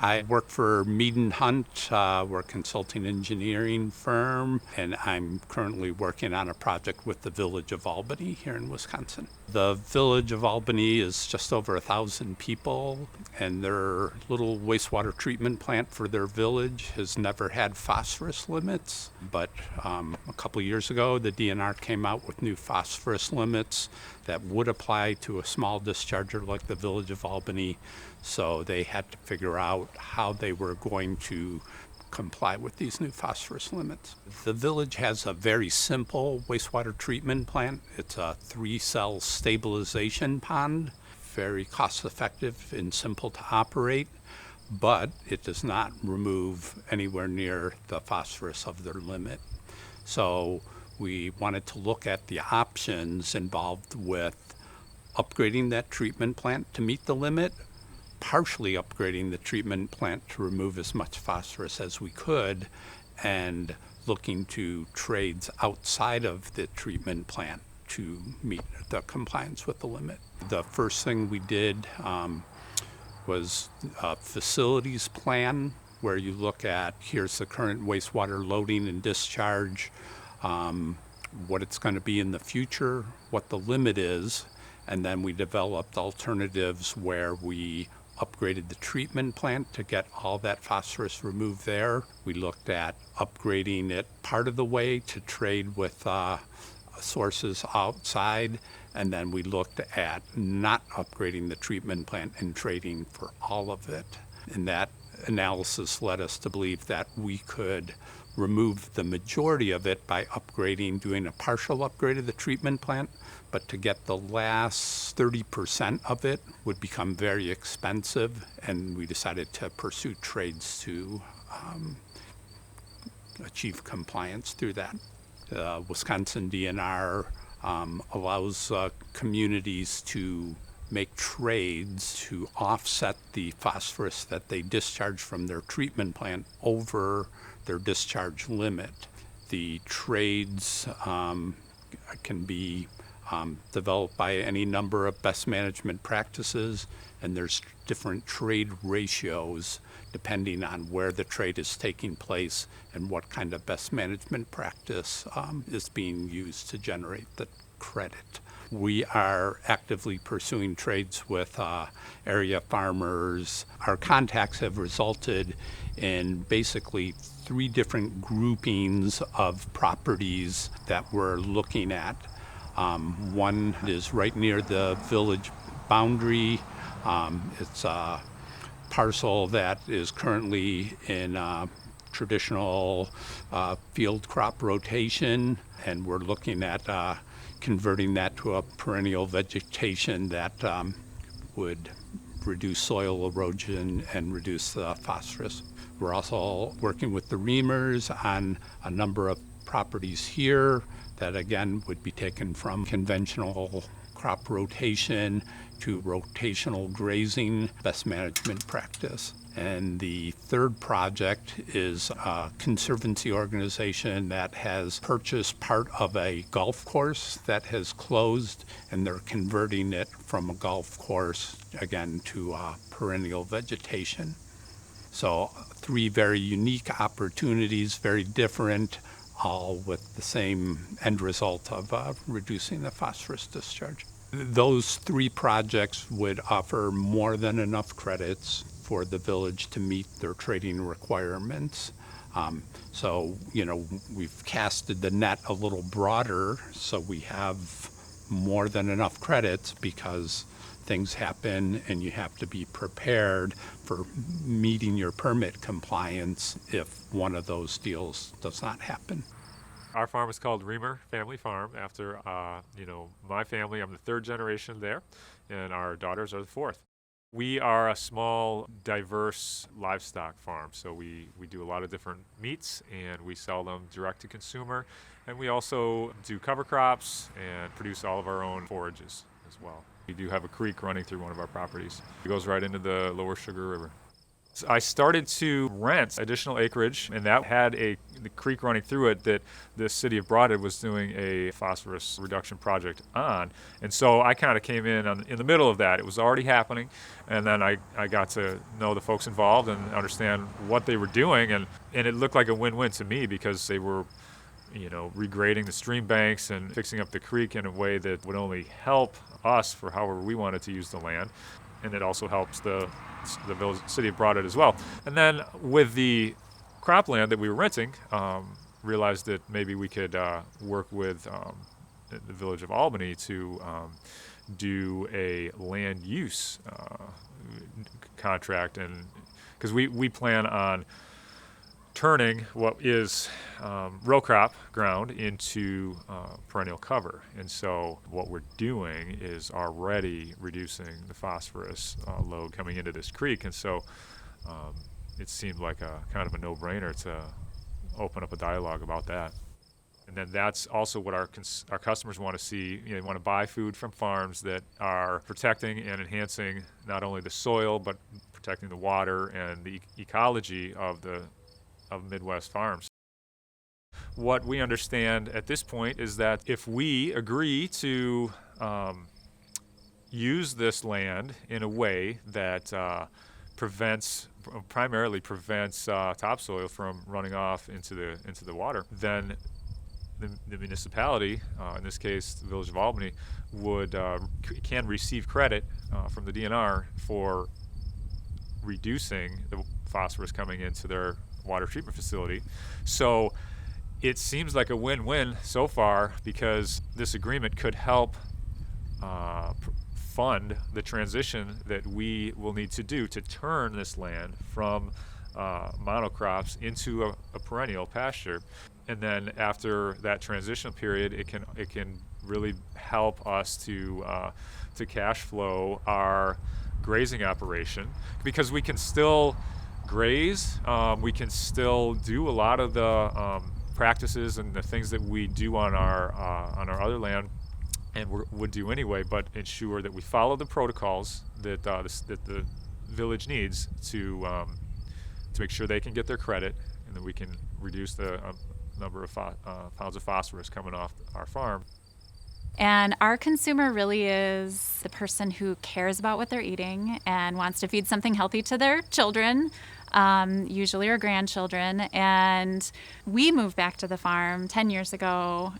I work for Mead and Hunt. We're a consulting engineering firm, and I'm currently working on a project with the Village of Albany here in Wisconsin. The Village of Albany is just over 1,000 people, and their little wastewater treatment plant for their village has never had phosphorus limits. But a couple of years ago, the DNR came out with new phosphorus limits that would apply to a small discharger like the Village of Albany. So they had to figure out how they were going to comply with these new phosphorus limits. The village has a very simple wastewater treatment plant. It's a 3-cell stabilization pond, very cost effective and simple to operate, but it does not remove anywhere near the phosphorus of their limit. So we wanted to look at the options involved with upgrading that treatment plant to meet the limit, partially upgrading the treatment plant to remove as much phosphorus as we could, and looking to trades outside of the treatment plant to meet the compliance with the limit. The first thing we did was a facilities plan where you look at, here's the current wastewater loading and discharge, what it's going to be in the future, what the limit is, and then we developed alternatives where we upgraded the treatment plant to get all that phosphorus removed there. We looked at upgrading it part of the way to trade with sources outside, and then we looked at not upgrading the treatment plant and trading for all of it. And that analysis led us to believe that we could remove the majority of it by upgrading, doing a partial upgrade of the treatment plant, but to get the last 30% of it would become very expensive, and we decided to pursue trades to achieve compliance through that. Wisconsin DNR allows communities to make trades to offset the phosphorus that they discharge from their treatment plant over their discharge limit. The trades can be developed by any number of best management practices, and there's different trade ratios depending on where the trade is taking place and what kind of best management practice is being used to generate the credit. We are actively pursuing trades with area farmers. Our contacts have resulted in basically 3 different groupings of properties that we're looking at. One is right near the village boundary. It's a parcel that is currently in traditional field crop rotation, and we're looking at converting that to a perennial vegetation that would reduce soil erosion and reduce the phosphorus. We're also working with the Riemers on a number of properties here that again would be taken from conventional crop rotation to rotational grazing best management practice. And the third project is a conservancy organization that has purchased part of a golf course that has closed, and they're converting it from a golf course again to perennial vegetation. So 3 very unique opportunities, very different, all with the same end result of reducing the phosphorus discharge. Those 3 projects would offer more than enough credits for the village to meet their trading requirements. So, we've casted the net a little broader, so we have more than enough credits because things happen and you have to be prepared for meeting your permit compliance if one of those deals does not happen. Our farm is called Riemer Family Farm after, my family. I'm the 3rd generation there, and our daughters are the 4th. We are a small, diverse livestock farm, so we do a lot of different meats, and we sell them direct to consumer, and we also do cover crops and produce all of our own forages as well. We do have a creek running through one of our properties. It goes right into the Lower Sugar River. I started to rent additional acreage, and that had the creek running through it that the city of Broadhead was doing a phosphorus reduction project on. And so I kind of came in the middle of that. It was already happening, and then I got to know the folks involved and understand what they were doing, and it looked like a win-win to me because they were regrading the stream banks and fixing up the creek in a way that would only help us for however we wanted to use the land. And it also helps the city of Broadhead as well. And then with the cropland that we were renting, realized that maybe we could work with the village of Albany to do a land use contract, and because we plan on turning what is row crop ground into perennial cover. And so what we're doing is already reducing the phosphorus load coming into this creek. And so it seemed like a kind of a no-brainer to open up a dialogue about that. And then that's also what our customers want to see. They want to buy food from farms that are protecting and enhancing not only the soil, but protecting the water and the ecology of Midwest farms. What we understand at this point is that if we agree to use this land in a way that primarily prevents topsoil from running off into the water, then the municipality, in this case the village of Albany, can receive credit from the DNR for reducing the phosphorus coming into their water treatment facility. So it seems like a win-win so far, because this agreement could help fund the transition that we will need to do to turn this land from monocrops into a perennial pasture. And then after that transition period, it can really help us to cash flow our grazing operation, because we can still graze, we can still do a lot of the practices and the things that we do on our other land and would do anyway, but ensure that we follow the protocols that the village needs to make sure they can get their credit, and that we can reduce the number of pounds of phosphorus coming off our farm. And our consumer really is the person who cares about what they're eating and wants to feed something healthy to their children, usually our grandchildren. And we moved back to the farm 10 years ago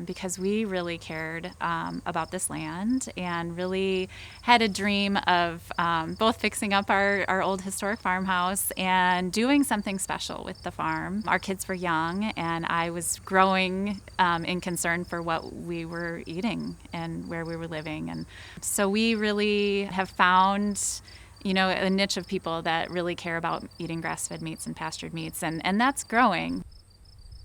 because we really cared about this land and really had a dream of both fixing up our old historic farmhouse and doing something special with the farm. Our kids were young, and I was growing in concern for what we were eating and where we were living. And so we really have found a niche of people that really care about eating grass-fed meats and pastured meats, and that's growing.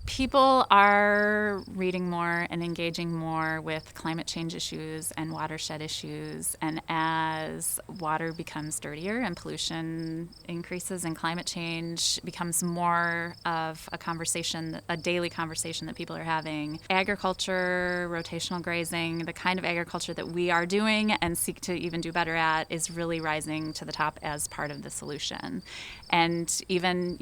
People are reading more and engaging more with climate change issues and watershed issues, and as water becomes dirtier and pollution increases and climate change becomes more of a conversation, a daily conversation that people are having, agriculture, rotational grazing, the kind of agriculture that we are doing and seek to even do better at, is really rising to the top as part of the solution. And even,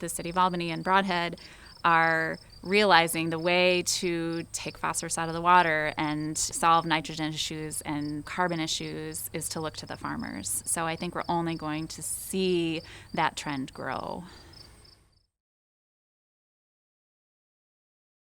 the city of Albany and Broadhead are realizing the way to take phosphorus out of the water and solve nitrogen issues and carbon issues is to look to the farmers. So I think we're only going to see that trend grow.